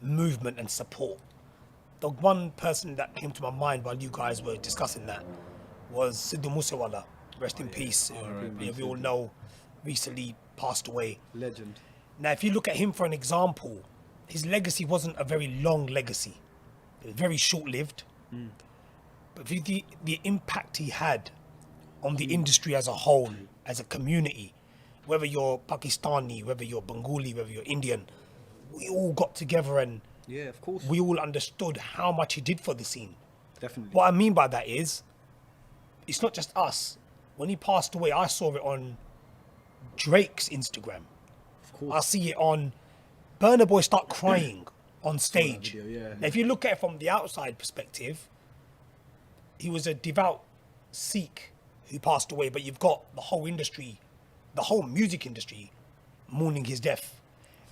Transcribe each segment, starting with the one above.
movement and support. The one person that came to my mind while you guys were discussing that was Sidu Moosewala, rest in peace. R.I.P. We all know recently passed away. Legend. Now, if you look at him for an example, his legacy wasn't a very long legacy. It was very short-lived. But the impact he had on the industry as a whole, as a community, whether you're Pakistani, whether you're Bengali, whether you're Indian, we all got together and Yeah, of course. we all understood how much he did for the scene. Definitely. What I mean by that is, it's not just us. When he passed away, I saw it on Drake's Instagram. Of course. I see it on Burna Boy start crying on stage. video, yeah. Now, if you look at it from the outside perspective, he was a devout Sikh who passed away, but you've got the whole industry, the whole music industry mourning his death.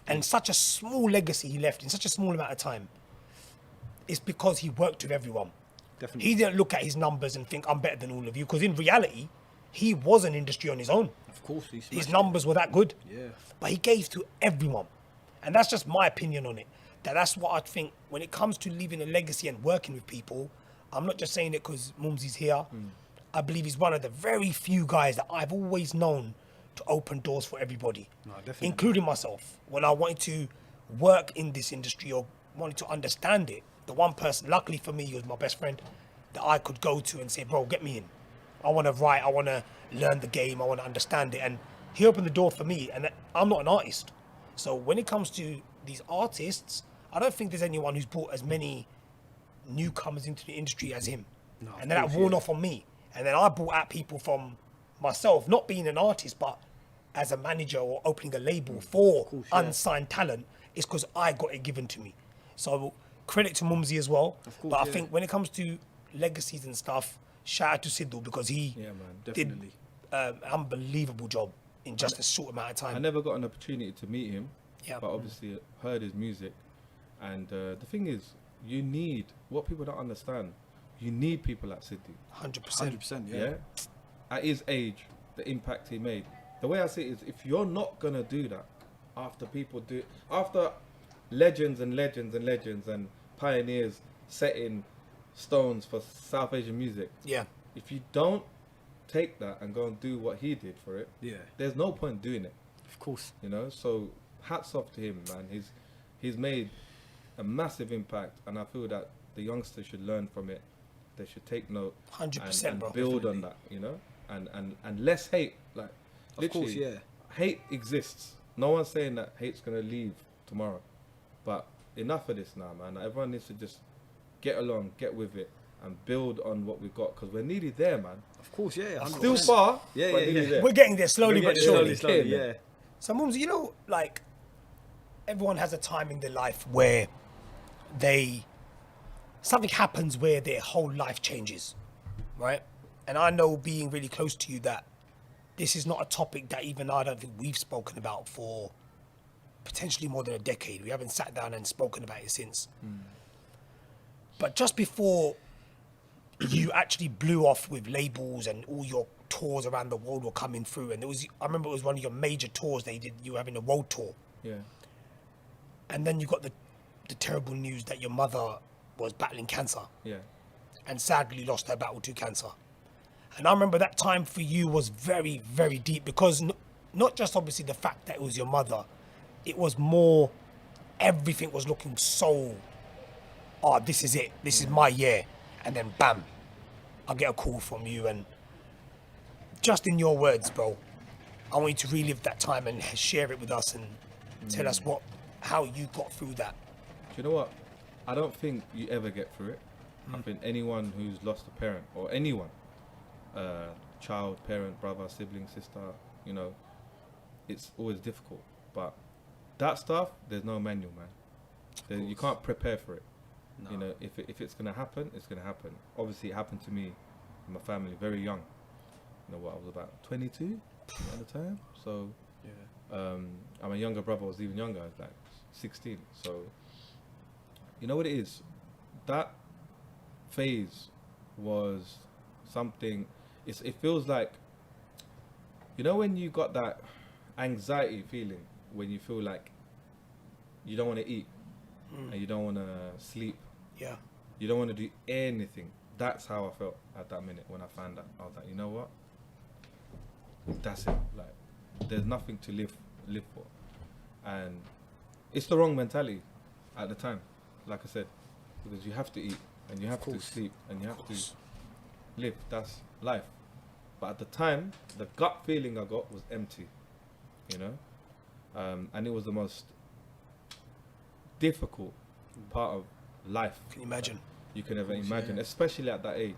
And such a small legacy he left in such a small amount of time. It's because he worked with everyone. Definitely. He didn't look at his numbers and think, I'm better than all of you, because in reality, he was an industry on his own. Of course. He His smashed numbers were that good. Yeah. But he gave to everyone. And that's just my opinion on it. That's what I think when it comes to leaving a legacy and working with people. I'm not just saying it because Mumzy's here. I believe he's one of the very few guys that I've always known to open doors for everybody, No, definitely. including myself. When I wanted to work in this industry or wanted to understand it, the one person, luckily for me, he was my best friend, that I could go to and say, bro, get me in. I want to write, I want to learn the game, I want to understand it. And he opened the door for me, and I'm not an artist. So when it comes to these artists, I don't think there's anyone who's brought as many newcomers into the industry as him. No, of And then that course, worn yeah. off on me. And then I brought out people from myself, not being an artist, but as a manager or opening a label for course, yeah. unsigned talent, it's because I got it given to me. So credit to Mumzy as well. Of course, but I yeah. think when it comes to legacies and stuff, shout out to Sidu because he Yeah, man, did definitely. an unbelievable job in just a short amount of time. I never got an opportunity to meet him, Yeah. but obviously heard his music. And the thing is, you need, what people don't understand, you need people like Sidu. 100%. 100%. Yeah. Yeah. At his age, the impact he made. The way I see it is, if you're not gonna do that, after legends and legends and legends and pioneers setting stones for South Asian music, Yeah. if you don't take that and go and do what he did for it, Yeah. there's no point doing it. Of course. You know, so hats off to him, man. He's made a massive impact, and I feel that the youngsters should learn from it. They should take note 100%, and bro. build on that, you know, and less hate. Like, Of literally, course, yeah. hate exists. No one's saying that hate's gonna leave tomorrow, but enough of this now, man. Everyone needs to just get along, get with it, and build on what we've got, because we're nearly there, man. Of course, yeah. Still 100%. far, Yeah, but yeah, nearly yeah. there. We're getting there slowly We're but getting surely. slowly, Yeah, yeah. So, Mumzy, you know, like, everyone has a time in their life where something happens where their whole life changes, right? And I know, being really close to you, that this is not a topic that even I don't think we've spoken about for potentially more than a decade. We haven't sat down and spoken about it since. But just before you actually blew off with labels and all your tours around the world were coming through, and I remember it was one of your major tours they did, you were having a world tour. Yeah, And then you got the terrible news that your mother was battling cancer yeah, and sadly lost her battle to cancer. And I remember that time for you was very, very deep, because not just obviously the fact that it was your mother, it was more, everything was looking so, oh, this is it, this is my year. And then bam, I get a call from you, and just in your words, bro, I want you to relive that time and share it with us and tell us how you got through that. Do you know what? I don't think you ever get through it. I think anyone who's lost a parent, or anyone, child, parent, brother, sibling, sister, you know, it's always difficult. But that stuff, there's no manual, man. You can't prepare for it. No. You know, if it's gonna happen, it's gonna happen. Obviously, it happened to me and my family very young. You know what? I was about 22 at the time. So, Yeah. and my younger brother was even younger, like 16. So, you know what it is? That phase was something. It feels like, you know, when you got that anxiety feeling when you feel like you don't want to eat, and you don't want to sleep. Yeah. You don't want to do anything. That's how I felt at that minute when I found that. I was like, you know what? That's it. Like, there's nothing to live for, and it's the wrong mentality at the time. Like I said, because you have to eat and you have to sleep and you have to live. That's life. But at the time, the gut feeling I got was empty. You know, and it was the most difficult part of life. Can you imagine? You can ever course, imagine, yeah. especially at that age.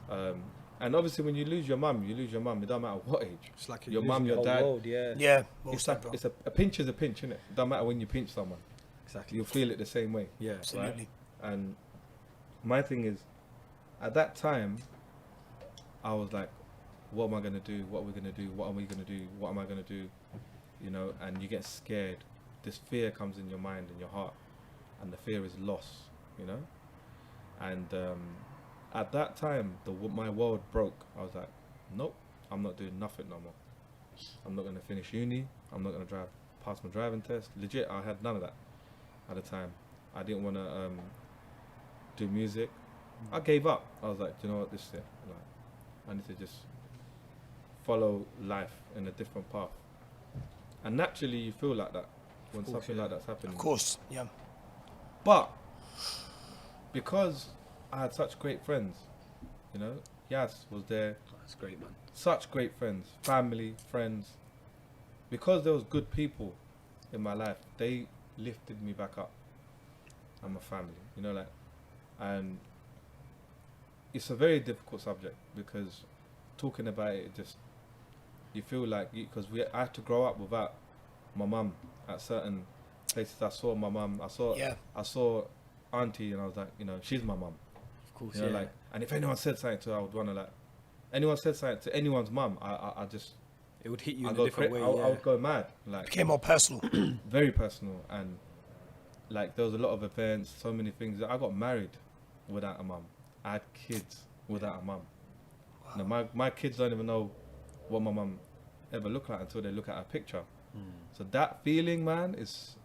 And obviously, when you lose your mum, you lose your mum. It don't matter what age. It's like Your mum, your whole dad. world, yeah. Yeah. Well It's said, like bro. it's a pinch is a pinch, innit? It don't matter when you pinch someone. Exactly. You'll feel it the same way. Yeah. Absolutely. And my thing is, at that time, I was like, what am I gonna do? What are we gonna do? What are we gonna do? What am I gonna do? You know, and you get scared. This fear comes in your mind and your heart, and the fear is loss. You know, and at that time, my world broke. I was like, nope, I'm not doing nothing no more. I'm not gonna finish uni. I'm not gonna pass my driving test. Legit, I had none of that at the time. I didn't want to do music. I gave up. I was like, do you know what, this is it. Like, I need to just follow life in a different path. And naturally, you feel like that when course, something yeah. like that's happening. Of course. Yeah. But because I had such great friends, you know, Yazz was there. That's great, man. Such great friends, family, friends. Because there was good people in my life, they lifted me back up. And my family, you know, like, and it's a very difficult subject because talking about it, just you feel like because I had to grow up without my mum at certain places. I saw my mum, I saw auntie, and I was like, you know, she's my mum. Of course, You know, yeah. like, and if anyone said something to her, I would want to like, anyone said something to anyone's mum, I just, It would hit you I in a different way. I would go mad, like Became more personal. very personal, and like there was a lot of events, so many things. I got married without a mum. I had kids without a mum. Now my kids don't even know what my mum ever looked like until they look at a picture. So that feeling, man, is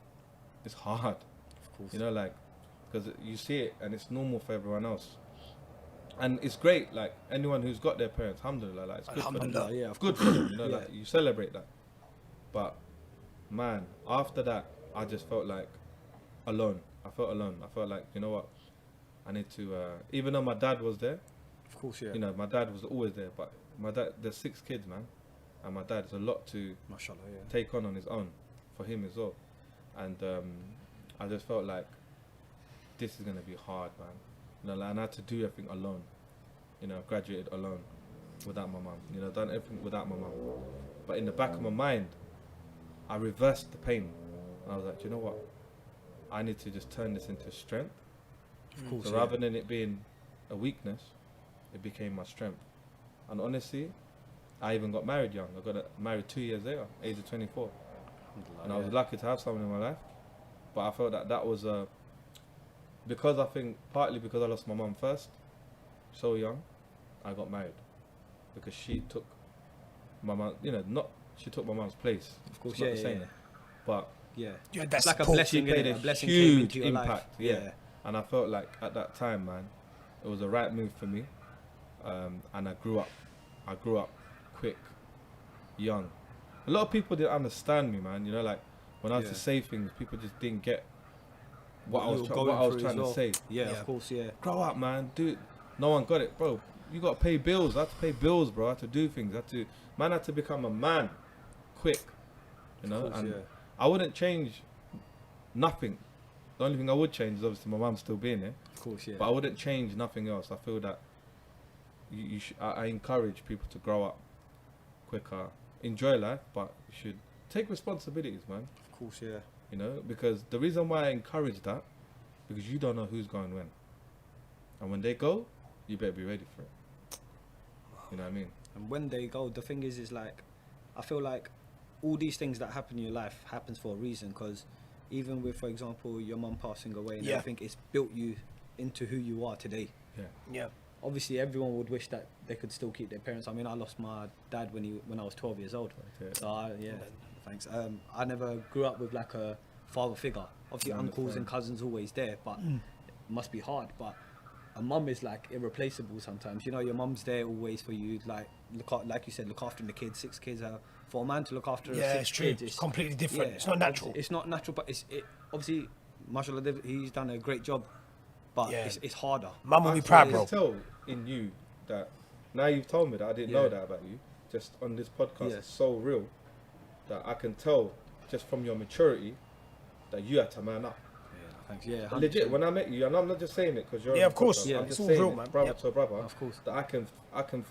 hard. Of course. You know, like, because you see it and it's normal for everyone else. And it's great, like, anyone who's got their parents, alhamdulillah, like, it's good for them. Alhamdulillah. Yeah, It's good for them, you know, Yeah. like, you celebrate that. But, man, after that, I just felt like alone. I felt alone. I felt like, you know what, I need to, even though my dad was there, Of course, yeah. you know, my dad was always there, but my dad, there's 6 kids, man. And my dad, there's a lot to Mashallah, yeah. take on his own for him as well. And I just felt like this is going to be hard, man. You know, like, and I had to do everything alone. You know, graduated alone without my mum. You know, done everything without my mum. But in the back of my mind, I reversed the pain. And I was like, you know what? I need to just turn this into strength. Of course, So yeah. rather than it being a weakness, it became my strength. And honestly, I even got married young. I got married 2 years later, age of 24. And I was lucky to have someone in my life. But I felt that was because I think partly because I lost my mum first, so young, I got married because she took my mum. You know, she took my mum's place. Of course, It's not yeah, the same. yeah. But You had that It's like a support. blessing, she played innit? a A blessing came huge into your life. impact. Yeah. And I felt like at that time, man, it was the right move for me. And I grew up. I grew up quick, young. A lot of people didn't understand me, man. You know, like when I was Yeah. to say things, people just didn't get what I you was, were what going I was through trying as to well. say. Yeah, Yeah. of course, yeah. Grow up, man. Dude, no one got it, bro. You got to pay bills. I had to pay bills, bro. I had to do things. Man had to become a man, quick. You know, Of course, and yeah. I wouldn't change nothing. The only thing I would change is obviously my mum still being here. Of course, yeah. But I wouldn't change nothing else. I feel that I encourage people to grow up quicker, enjoy life, but you should take responsibilities, man. Of course, yeah. You know, because the reason why I encourage that, because you don't know who's going when. And when they go, you better be ready for it. You know what I mean? And when they go, the thing is like, I feel like all these things that happen in your life happens for a reason. Because even with, for example, your mum passing away and Yeah. everything, it's built you into who you are today. Yeah. Yeah. Obviously, everyone would wish that they could still keep their parents. I mean, I lost my dad when I was 12 years old. Yeah. So thanks. I never grew up with like a father figure. Obviously, I uncles and understand. cousins always there, but it must be hard. But a mum is like irreplaceable sometimes. You know, your mum's there always for you. Like like you said, look after the kids. 6 kids are for a man to look after. Yeah, 6 it's true. kids, It's completely different. It's not natural. It's not natural, but obviously, mashallah, he's done a great job. But Yeah. it's harder. Mum will be I proud, can bro. tell in you that now you've told me that I didn't know Yeah. that about you. Just on this podcast, Yeah. it's so real that I can tell just from your maturity that you had to man up. Thanks. Yeah, Legit, 100%. when I met you, and I'm not just saying it because you're Yeah, on of the course. podcast, Yeah. I'm It's just all saying real, it, man. brother Yep. to brother, Of course. that I can